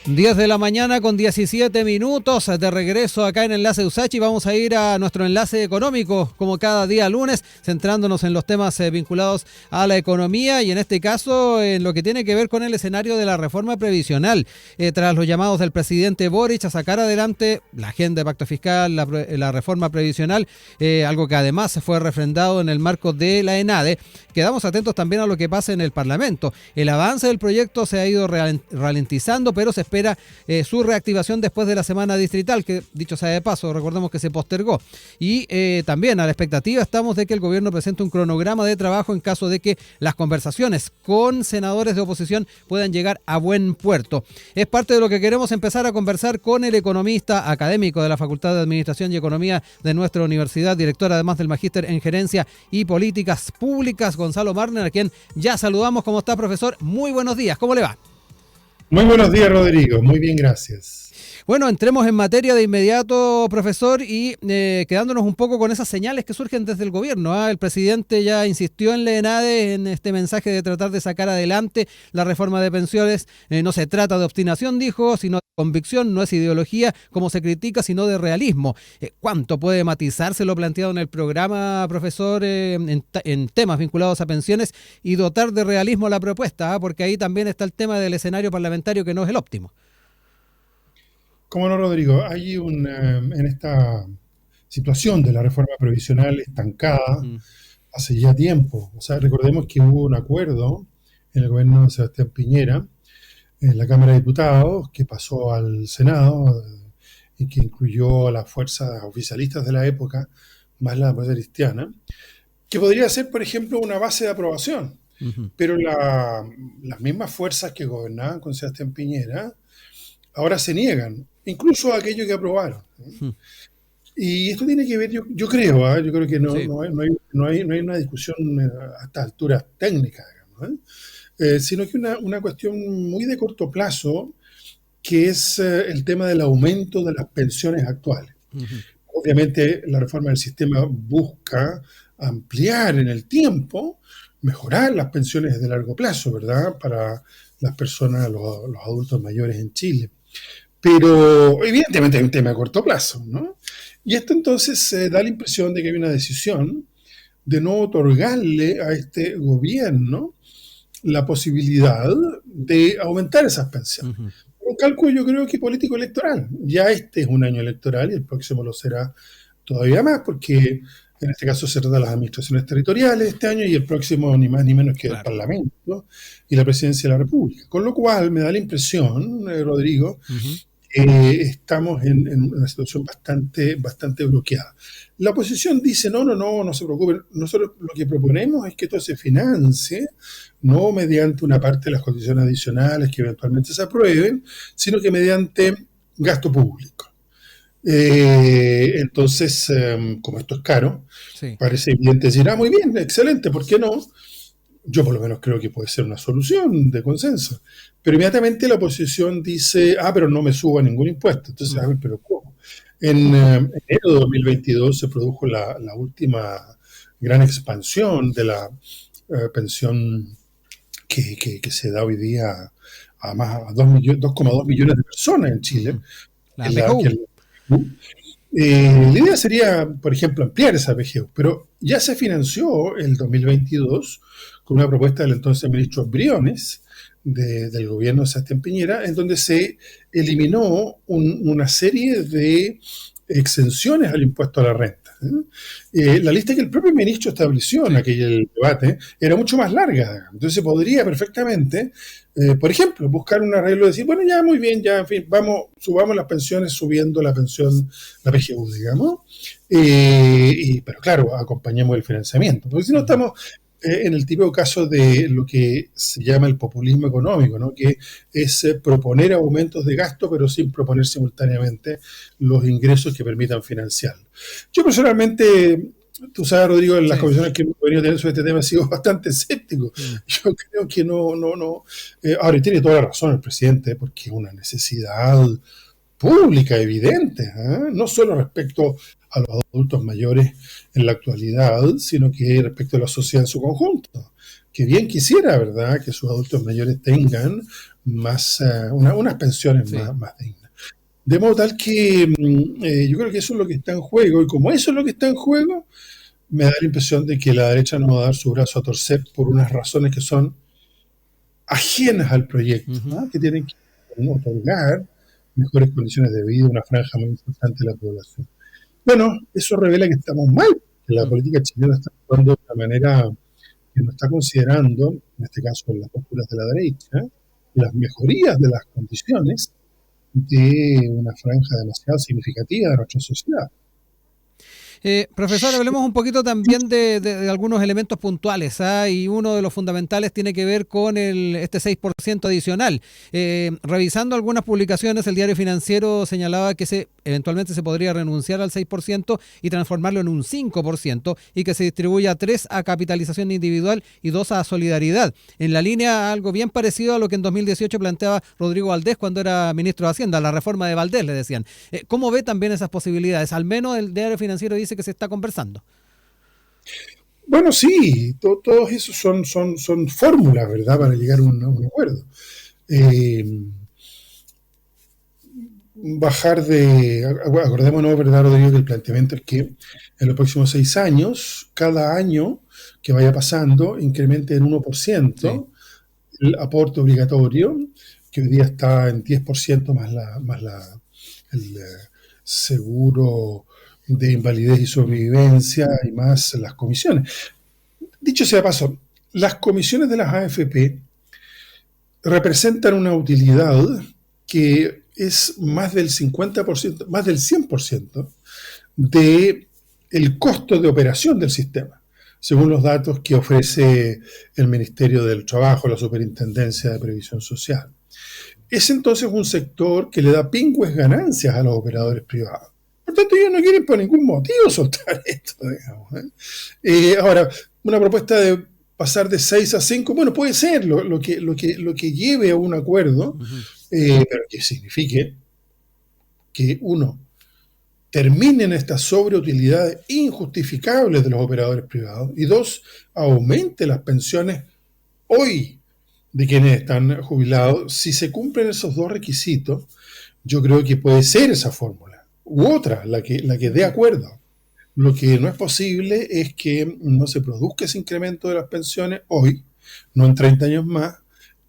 10 de la mañana con 17 minutos, de regreso acá en Enlace USACH, y vamos a ir a nuestro enlace económico como cada día lunes, centrándonos en los temas vinculados a la economía y en este caso en lo que tiene que ver con el escenario de la reforma previsional. Tras los llamados del presidente Boric a sacar adelante la agenda de pacto fiscal, la reforma previsional, algo que además fue refrendado en el marco de la ENADE, quedamos atentos también a lo que pasa en el Parlamento. El avance del proyecto se ha ido ralentizando, pero se espera su reactivación después de la semana distrital, que dicho sea de paso, recordemos que se postergó. Y también a la expectativa estamos de que el gobierno presente un cronograma de trabajo en caso de que las conversaciones con senadores de oposición puedan llegar a buen puerto. Es parte de lo que queremos empezar a conversar con el economista académico de la Facultad de Administración y Economía de nuestra universidad, director además del Magíster en Gerencia y Políticas Públicas, Gonzalo Marner, a quien ya saludamos. ¿Cómo está, profesor? Muy buenos días, ¿cómo le va? Muy buenos días, Rodrigo. Muy bien, gracias. Bueno, entremos en materia de inmediato, profesor, y quedándonos un poco con esas señales que surgen desde el gobierno. El presidente ya insistió en la ENADE en este mensaje de tratar de sacar adelante la reforma de pensiones. No se trata de obstinación, dijo, sino de convicción, no es ideología, como se critica, sino de realismo. ¿Cuánto puede matizarse lo planteado en el programa, profesor, en temas vinculados a pensiones y dotar de realismo la propuesta? Porque ahí también está el tema del escenario parlamentario que no es el óptimo. Cómo no, Rodrigo, hay en esta situación de la reforma previsional estancada hace ya tiempo. O sea, recordemos que hubo un acuerdo en el gobierno de Sebastián Piñera, en la Cámara de Diputados, que pasó al Senado y que incluyó a las fuerzas oficialistas de la época, más la democracia cristiana, que podría ser, por ejemplo, una base de aprobación. Pero las mismas fuerzas que gobernaban con Sebastián Piñera ahora se niegan, incluso a aquello que aprobaron. Y esto tiene que ver, yo creo, yo creo que Sí. no hay una discusión a estas alturas técnicas, digamos, sino que una cuestión muy de corto plazo, que es el tema del aumento de las pensiones actuales. Obviamente la reforma del sistema busca ampliar en el tiempo, mejorar las pensiones de largo plazo, ¿verdad? Para las personas, los adultos mayores en Chile. Pero evidentemente hay un tema a corto plazo, ¿no? Y esto entonces da la impresión de que hay una decisión de no otorgarle a este gobierno la posibilidad de aumentar esas pensiones. Un cálculo, yo creo, que político electoral. Ya este es un año electoral y el próximo lo será todavía más, porque en este caso se trata de las administraciones territoriales este año y el próximo ni más ni menos que el Parlamento y la Presidencia de la República. Con lo cual me da la impresión, Rodrigo, estamos en una situación bastante bloqueada. La oposición dice, no se preocupen, nosotros lo que proponemos es que esto se financie, no mediante una parte de las condiciones adicionales que eventualmente se aprueben, sino que mediante gasto público. Entonces, como esto es caro, sí, parece evidente decir, muy bien, excelente, ¿por qué no? Yo por lo menos creo que puede ser una solución de consenso. Pero inmediatamente la oposición dice, pero no me suba ningún impuesto. Entonces, a ver, ¿pero cómo? En enero de 2022 se produjo la última gran expansión de la pensión que se da hoy día a más a 2,2 millones de personas en Chile. La PGU. La idea sería, por ejemplo, ampliar esa PGU, pero ya se financió el 2022 con una propuesta del entonces ministro Briones del gobierno de Sebastián Piñera, en donde se eliminó una serie de exenciones al impuesto a la renta. La lista que el propio ministro estableció en aquel debate era mucho más larga, entonces se podría perfectamente, por ejemplo, buscar un arreglo y decir, bueno, ya muy bien, ya, en fin, subamos las pensiones subiendo la pensión, la PGU, digamos, pero claro, acompañemos el financiamiento, porque si no estamos en el típico caso de lo que se llama el populismo económico, ¿no? Que es proponer aumentos de gasto, pero sin proponer simultáneamente los ingresos que permitan financiarlo. Yo personalmente, tú sabes, Rodrigo, en las conversaciones que hemos venido teniendo sobre este tema he sido bastante escéptico. Yo creo que no. Ahora, tiene toda la razón el presidente, porque es una necesidad pública, evidente, no solo respecto a los adultos mayores en la actualidad, sino que respecto a la sociedad en su conjunto. que bien quisiera, ¿verdad?, que sus adultos mayores tengan más, unas pensiones Sí. más dignas. De modo tal que yo creo que eso es lo que está en juego, y como eso es lo que está en juego, me da la impresión de que la derecha no va a dar su brazo a torcer por unas razones que son ajenas al proyecto, ¿no?, que tienen que otorgar mejores condiciones de vida a una franja muy importante de la población. Bueno, eso revela que estamos mal, que la política chilena está actuando de una manera que no está considerando, en este caso en las posturas de la derecha, las mejorías de las condiciones de una franja demasiado significativa de nuestra sociedad. Profesor, hablemos un poquito también de algunos elementos puntuales, ¿ah? Y uno de los fundamentales tiene que ver con este 6% adicional. Revisando algunas publicaciones, el Diario Financiero señalaba que eventualmente se podría renunciar al 6% y transformarlo en un 5% y que se distribuya 3 a capitalización individual y 2 a solidaridad. En la línea algo bien parecido a lo que en 2018 planteaba Rodrigo Valdés cuando era ministro de Hacienda, la reforma de Valdés, le decían. ¿Cómo ve también esas posibilidades? Al menos el Diario Financiero dice que se está conversando. Bueno, sí, todos esos son fórmulas, ¿verdad?, para llegar a un acuerdo. Acordémonos, ¿verdad, Rodrigo?, que el planteamiento es que en los próximos 6 años, cada año que vaya pasando, incremente en 1% el aporte obligatorio, que hoy día está en 10% más el seguro de invalidez y sobrevivencia y más las comisiones. Dicho sea de paso, las comisiones de las AFP representan una utilidad que es más del 50%, más del 100% de el costo de operación del sistema, según los datos que ofrece el Ministerio del Trabajo, la Superintendencia de Previsión Social. Es entonces un sector que le da pingües ganancias a los operadores privados. Por tanto, ellos no quieren por ningún motivo soltar esto, digamos. Ahora, una propuesta de pasar de 6 a 5, bueno, puede ser lo que lleve a un acuerdo, pero que signifique que, uno, terminen estas sobreutilidades injustificables de los operadores privados, y dos, aumente las pensiones hoy de quienes están jubilados. Si se cumplen esos dos requisitos, yo creo que puede ser esa fórmula, u otra, la que dé acuerdo. Lo que no es posible es que no se produzca ese incremento de las pensiones hoy, no en 30 años más,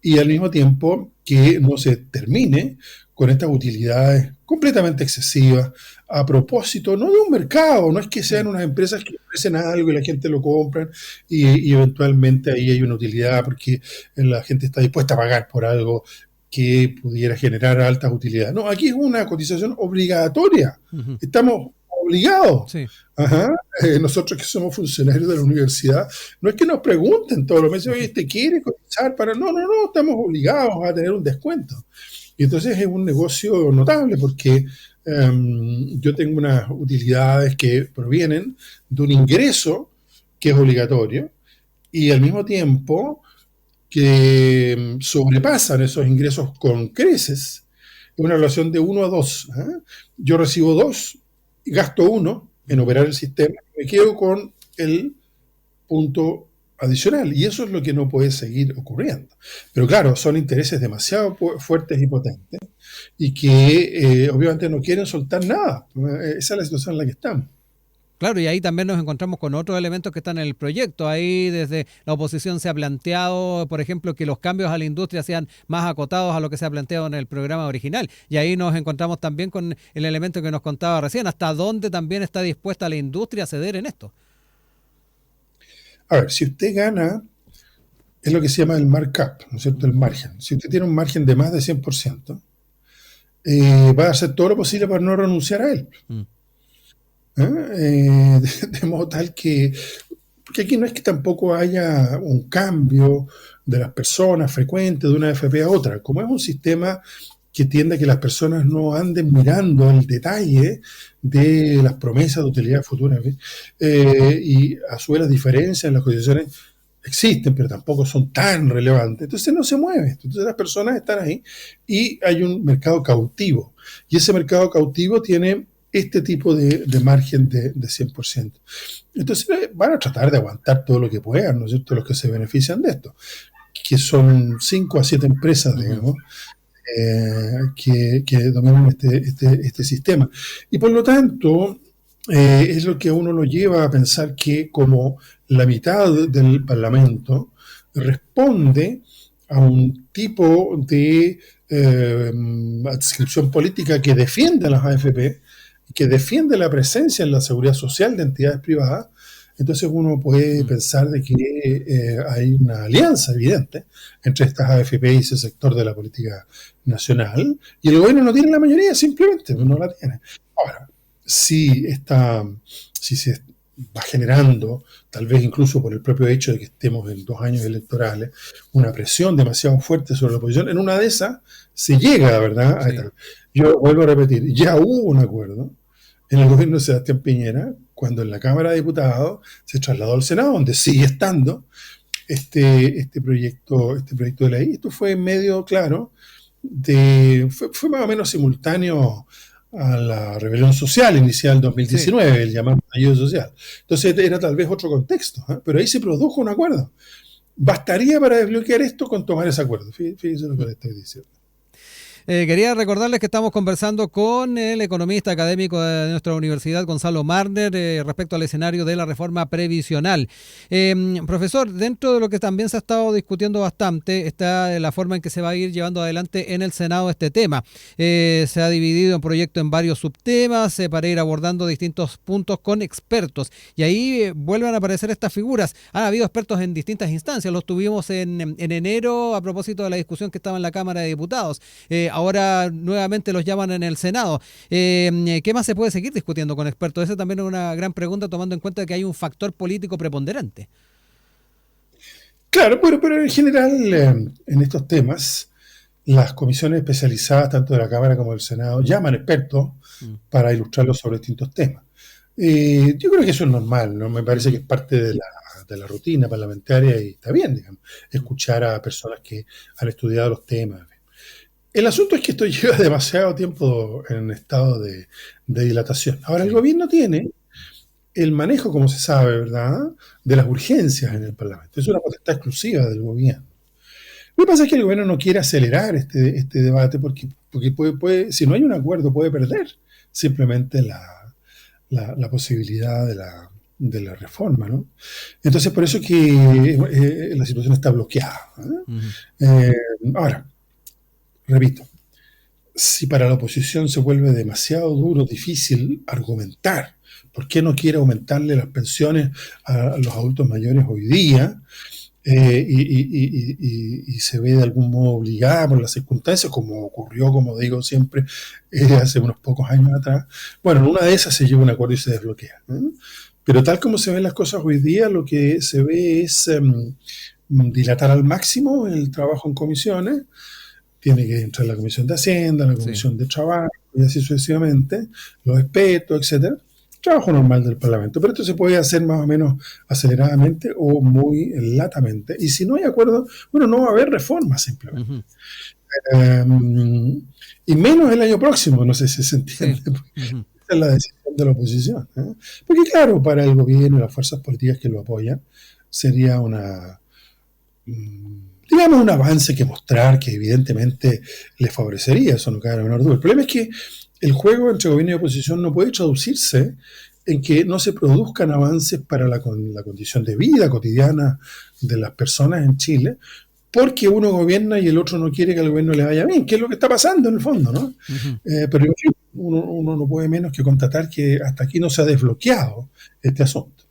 y al mismo tiempo que no se termine con estas utilidades completamente excesivas a propósito, no de un mercado, no es que sean unas empresas que ofrecen algo y la gente lo compra y eventualmente ahí hay una utilidad porque la gente está dispuesta a pagar por algo que pudiera generar altas utilidades. No, aquí es una cotización obligatoria. Estamos obligados. Sí. Nosotros que somos funcionarios de la universidad, no es que nos pregunten todos los meses, oye, ¿te quiere cotizar para...? No, estamos obligados a tener un descuento. Y entonces es un negocio notable porque yo tengo unas utilidades que provienen de un ingreso que es obligatorio y al mismo tiempo que sobrepasan esos ingresos con creces, es una relación de 1 a 2. Yo recibo 2, gasto 1 en operar el sistema, me quedo con el punto adicional, y eso es lo que no puede seguir ocurriendo. Pero claro, son intereses demasiado fuertes y potentes, y que obviamente no quieren soltar nada. Esa es la situación en la que estamos. Claro, y ahí también nos encontramos con otros elementos que están en el proyecto. Ahí desde la oposición se ha planteado, por ejemplo, que los cambios a la industria sean más acotados a lo que se ha planteado en el programa original. Y ahí nos encontramos también con el elemento que nos contaba recién, hasta dónde también está dispuesta la industria a ceder en esto. A ver, si usted gana, es lo que se llama el markup, ¿no es cierto?, el margen. Si usted tiene un margen de más de 100%, va a hacer todo lo posible para no renunciar a él. De modo tal que, porque aquí no es que tampoco haya un cambio de las personas frecuente de una AFP a otra, como es un sistema que tiende a que las personas no anden mirando el detalle de las promesas de utilidad futura, y a su vez las diferencias en las cotizaciones existen, pero tampoco son tan relevantes, entonces no se mueve, entonces las personas están ahí y hay un mercado cautivo, y ese mercado cautivo tiene este tipo de margen de 100%. Entonces van a tratar de aguantar todo lo que puedan, ¿no es cierto?, los que se benefician de esto, que son 5 a 7 empresas, digamos, que dominan este sistema. Y por lo tanto, es lo que a uno lo lleva a pensar que como la mitad del Parlamento responde a un tipo de adscripción política que defiende a las AFP, que defiende la presencia en la seguridad social de entidades privadas, entonces uno puede pensar de que hay una alianza evidente entre estas AFP y ese sector de la política nacional, y el gobierno no tiene la mayoría, simplemente no la tiene. Ahora, si se va generando, tal vez incluso por el propio hecho de que estemos en 2 años electorales, una presión demasiado fuerte sobre la oposición, en una de esas se llega, ¿verdad?, a esta. Yo vuelvo a repetir, ya hubo un acuerdo en el gobierno de Sebastián Piñera, cuando en la Cámara de Diputados se trasladó al Senado, donde sigue estando este proyecto de ley. Esto fue en medio, claro, fue más o menos simultáneo a la rebelión social inicial del 2019, el llamado estallido social. Entonces era tal vez otro contexto, pero ahí se produjo un acuerdo. Bastaría para desbloquear esto con tomar ese acuerdo. Fíjense lo que le estoy diciendo. Quería recordarles que estamos conversando con el economista académico de nuestra universidad, Gonzalo Marner, respecto al escenario de la reforma previsional. Profesor, dentro de lo que también se ha estado discutiendo bastante está la forma en que se va a ir llevando adelante en el Senado este tema. Se ha dividido el proyecto en varios subtemas para ir abordando distintos puntos con expertos. Y ahí vuelven a aparecer estas figuras. Han habido expertos en distintas instancias. Los tuvimos en enero a propósito de la discusión que estaba en la Cámara de Diputados. Ahora nuevamente los llaman en el Senado. ¿Qué más se puede seguir discutiendo con expertos? Esa también es una gran pregunta, tomando en cuenta que hay un factor político preponderante. Claro, pero en general en estos temas las comisiones especializadas, tanto de la Cámara como del Senado, llaman expertos para ilustrarlos sobre distintos temas. Yo creo que eso es normal, ¿no? Me parece que es parte de la rutina parlamentaria y está bien, digamos, escuchar a personas que han estudiado los temas. El asunto es que esto lleva demasiado tiempo en estado de dilatación. Ahora, el gobierno tiene el manejo, como se sabe, ¿verdad?, de las urgencias en el Parlamento. Es una potestad exclusiva del gobierno. Lo que pasa es que el gobierno no quiere acelerar este debate porque puede, si no hay un acuerdo, puede perder simplemente la posibilidad de la reforma, ¿no? Entonces, por eso que la situación está bloqueada, ¿eh? Ahora, repito, si para la oposición se vuelve demasiado duro, difícil argumentar por qué no quiere aumentarle las pensiones a los adultos mayores hoy día, y se ve de algún modo obligada por las circunstancias, como ocurrió, como digo siempre, hace unos pocos años atrás, bueno, en una de esas se lleva un acuerdo y se desbloquea, ¿eh? Pero tal como se ven las cosas hoy día, lo que se ve es dilatar al máximo el trabajo en comisiones. Tiene que entrar la Comisión de Hacienda, la Comisión de Trabajo, y así sucesivamente, los expertos, etcétera. Trabajo normal del Parlamento, pero esto se puede hacer más o menos aceleradamente o muy latamente. Y si no hay acuerdo, bueno, no va a haber reforma simplemente. Y menos el año próximo, no sé si se entiende. Esa es la decisión de la oposición, ¿eh? Porque claro, para el gobierno y las fuerzas políticas que lo apoyan, sería digamos, un avance que mostrar que evidentemente les favorecería, eso no cabe la menor duda. El problema es que el juego entre gobierno y oposición no puede traducirse en que no se produzcan avances para la condición de vida cotidiana de las personas en Chile, porque uno gobierna y el otro no quiere que al gobierno le vaya bien, que es lo que está pasando en el fondo, ¿no? Pero uno no puede menos que constatar que hasta aquí no se ha desbloqueado este asunto.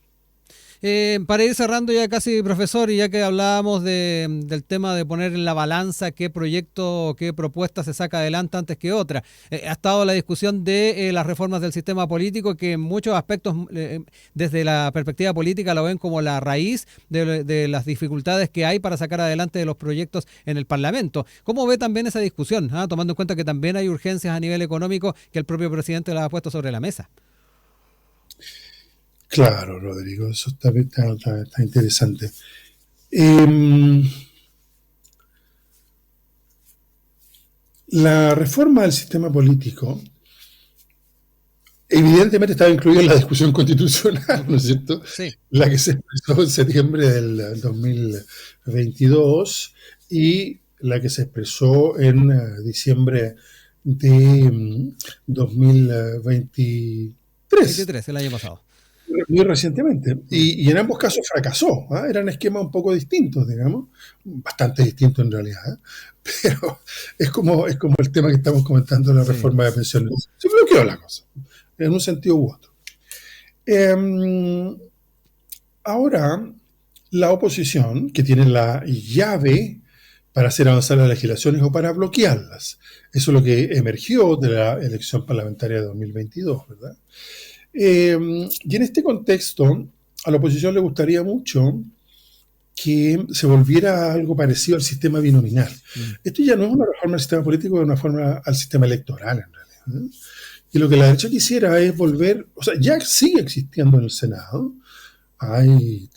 Para ir cerrando ya casi, profesor, y ya que hablábamos del tema de poner en la balanza qué proyecto o qué propuesta se saca adelante antes que otra, ha estado la discusión de las reformas del sistema político, que en muchos aspectos, desde la perspectiva política, lo ven como la raíz de las dificultades que hay para sacar adelante de los proyectos en el Parlamento. ¿Cómo ve también esa discusión, tomando en cuenta que también hay urgencias a nivel económico que el propio presidente las ha puesto sobre la mesa? Claro, Rodrigo, eso está interesante. La reforma del sistema político evidentemente estaba incluida en la discusión constitucional, ¿no es cierto? Sí. La que se expresó en septiembre del 2022 y la que se expresó en diciembre de 2023. 23, el año pasado. Muy recientemente. Y en ambos casos fracasó. ¿Ah? Eran esquemas un poco distintos, digamos. Bastante distintos en realidad. ¿Eh? Pero es como el tema que estamos comentando de la reforma de pensiones. Se bloqueó la cosa, en un sentido u otro. Ahora, la oposición, que tiene la llave para hacer avanzar las legislaciones o para bloquearlas. Eso es lo que emergió de la elección parlamentaria de 2022, ¿verdad? Y en este contexto, a la oposición le gustaría mucho que se volviera algo parecido al sistema binominal. Esto ya no es una reforma al sistema político, es una reforma al sistema electoral, en realidad. Y lo que la derecha quisiera es volver, o sea, ya sigue existiendo en el Senado. Hay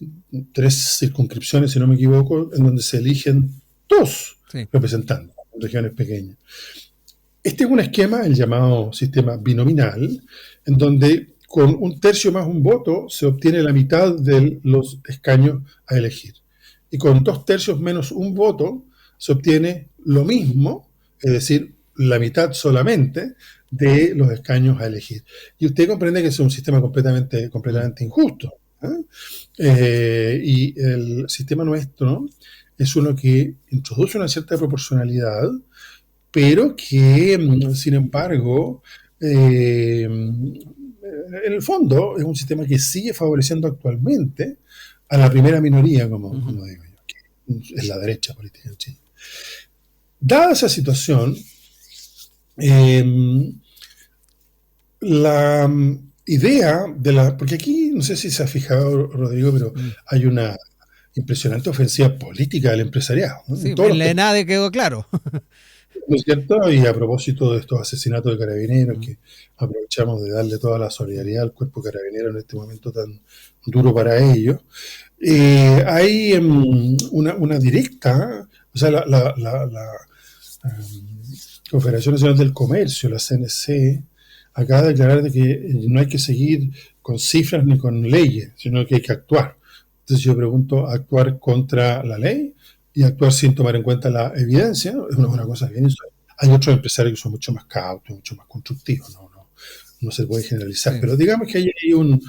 3 circunscripciones, si no me equivoco, en donde se eligen 2 representantes en regiones pequeñas. Este es un esquema, el llamado sistema binominal, en donde con 1/3 más un voto se obtiene la mitad de los escaños a elegir. Y con 2/3 menos un voto se obtiene lo mismo, es decir, la mitad solamente de los escaños a elegir. Y usted comprende que es un sistema completamente injusto. Y el sistema nuestro es uno que introduce una cierta proporcionalidad, pero que, sin embargo, en el fondo es un sistema que sigue favoreciendo actualmente a la primera minoría, como digo yo, que es la derecha política en Chile. Dada esa situación, la idea de la... Porque aquí, no sé si se ha fijado, Rodrigo, pero hay una impresionante ofensiva política del empresariado, ¿no? Sí, en la ENADE quedó claro. ¿No es cierto? Y a propósito de estos asesinatos de carabineros, que aprovechamos de darle toda la solidaridad al cuerpo carabinero en este momento tan duro para ellos, hay una directa, o sea, la Confederación Nacional del Comercio, la CNC, acaba de declarar de que no hay que seguir con cifras ni con leyes, sino que hay que actuar. Entonces yo pregunto, ¿actuar contra la ley y actuar sin tomar en cuenta la evidencia? Es una cosa bien insólita. Hay otros empresarios que son mucho más cautos, mucho más constructivos, no se puede generalizar, sí. Pero digamos que hay ahí un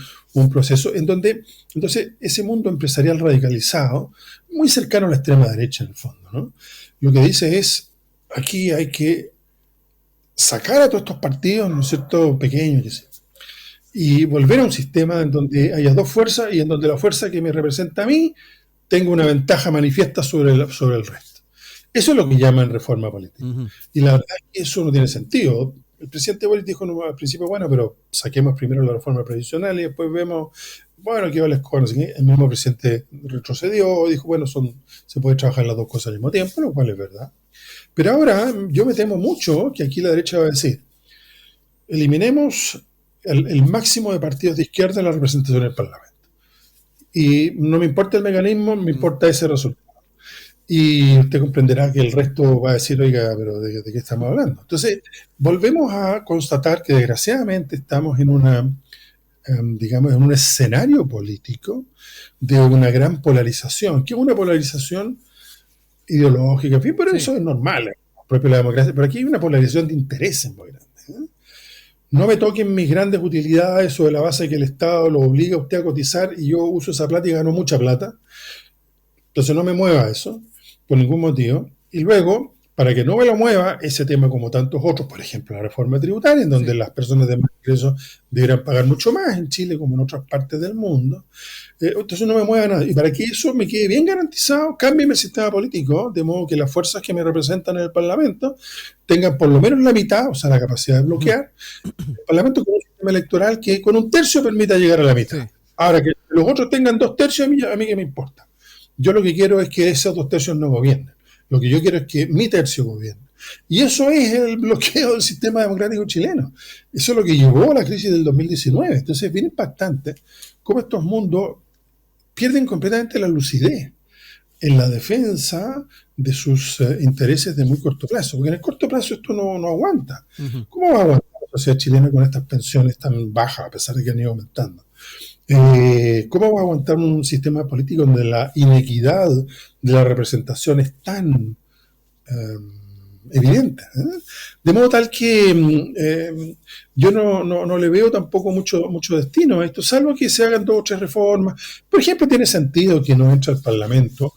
proceso en donde, entonces, ese mundo empresarial radicalizado, muy cercano a la extrema derecha en el fondo, ¿no? Lo que dice es, aquí hay que sacar a todos estos partidos, ¿no es cierto?, pequeños, y volver a un sistema en donde haya 2 fuerzas y en donde la fuerza que me representa a mí tenga una ventaja manifiesta sobre el resto. Eso es lo que llaman reforma política. Y la verdad es que eso no tiene sentido. El presidente Boric dijo al principio, bueno, pero saquemos primero la reforma previsional y después vemos, bueno, qué vale con. El mismo presidente retrocedió, dijo, bueno, se puede trabajar las 2 cosas al mismo tiempo, lo cual es verdad. Pero ahora yo me temo mucho que aquí la derecha va a decir, eliminemos el máximo de partidos de izquierda en la representación en el Parlamento. Y no me importa el mecanismo, me importa ese resultado. Y usted comprenderá que el resto va a decir, oiga, pero ¿de qué estamos hablando? Entonces, volvemos a constatar que desgraciadamente estamos en digamos, en un escenario político de una gran polarización, que es una polarización ideológica, en fin, pero sí. Eso es normal, propio de la democracia, pero aquí hay una polarización de intereses muy grande. No me toquen mis grandes utilidades sobre la base de que el Estado lo obliga a usted a cotizar y yo uso esa plata y gano mucha plata. Entonces no me mueva eso, por ningún motivo. Y luego, para que no me lo mueva, ese tema como tantos otros, por ejemplo, la reforma tributaria, en donde las personas de más ingresos deberán pagar mucho más en Chile como en otras partes del mundo. Entonces no me mueva nada. Y para que eso me quede bien garantizado, cámbiame el sistema político, de modo que las fuerzas que me representan en el Parlamento tengan por lo menos la mitad, o sea, la capacidad de bloquear, el Parlamento con un sistema electoral que con 1/3 permita llegar a la mitad. Sí. Ahora, que los otros tengan 2/3, a mí qué me importa. Yo lo que quiero es que esos 2/3 no gobiernen. Lo que yo quiero es que mi tercio gobierne. Y eso es el bloqueo del sistema democrático chileno. Eso es lo que llevó a la crisis del 2019. Entonces es bien impactante cómo estos mundos pierden completamente la lucidez en la defensa de sus intereses de muy corto plazo. Porque en el corto plazo esto no aguanta. ¿Cómo va a aguantar sociedad chilena con estas pensiones tan bajas, a pesar de que han ido aumentando. ¿Cómo va a aguantar un sistema político donde la inequidad de la representación es tan evidente? De modo tal que yo no le veo tampoco mucho destino a esto, salvo que se hagan 2 o 3 reformas. Por ejemplo, tiene sentido que no entre al Parlamento,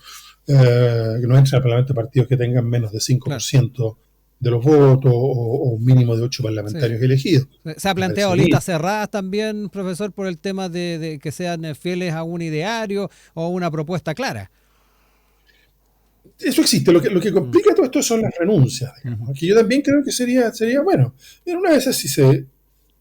partidos que tengan menos de 5% de los votos o un mínimo de 8 parlamentarios elegidos. Se ha planteado listas cerradas también, profesor, por el tema de que sean fieles a un ideario o a una propuesta clara. Eso existe. Lo que complica todo esto son las renuncias, digamos, que yo también creo que sería bueno. En una de esas, si se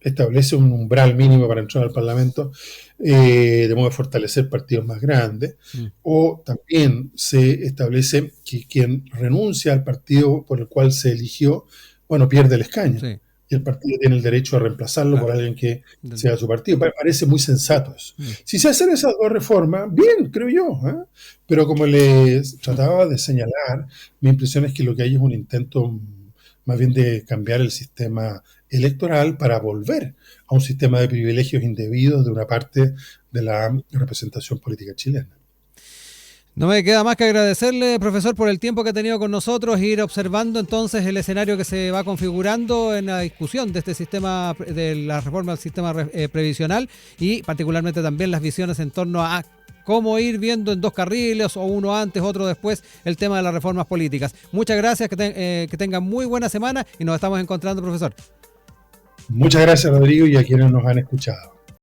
establece un umbral mínimo para entrar al Parlamento, de modo de fortalecer partidos más grandes, o también se establece que quien renuncia al partido por el cual se eligió, bueno, pierde el escaño. Sí. Y el partido tiene el derecho a reemplazarlo por alguien que sea su partido. Parece muy sensato eso. Si se hacen esas 2 reformas, bien, creo yo. Pero como les trataba de señalar, mi impresión es que lo que hay es un intento más bien de cambiar el sistema electoral para volver a un sistema de privilegios indebidos de una parte de la representación política chilena. No me queda más que agradecerle, profesor, por el tiempo que ha tenido con nosotros e ir observando entonces el escenario que se va configurando en la discusión de este sistema, de la reforma del sistema previsional y particularmente también las visiones en torno a cómo ir viendo en 2 carriles o uno antes, otro después, el tema de las reformas políticas. Muchas gracias, que tengan muy buena semana y nos estamos encontrando, profesor. Muchas gracias, Rodrigo, y a quienes nos han escuchado.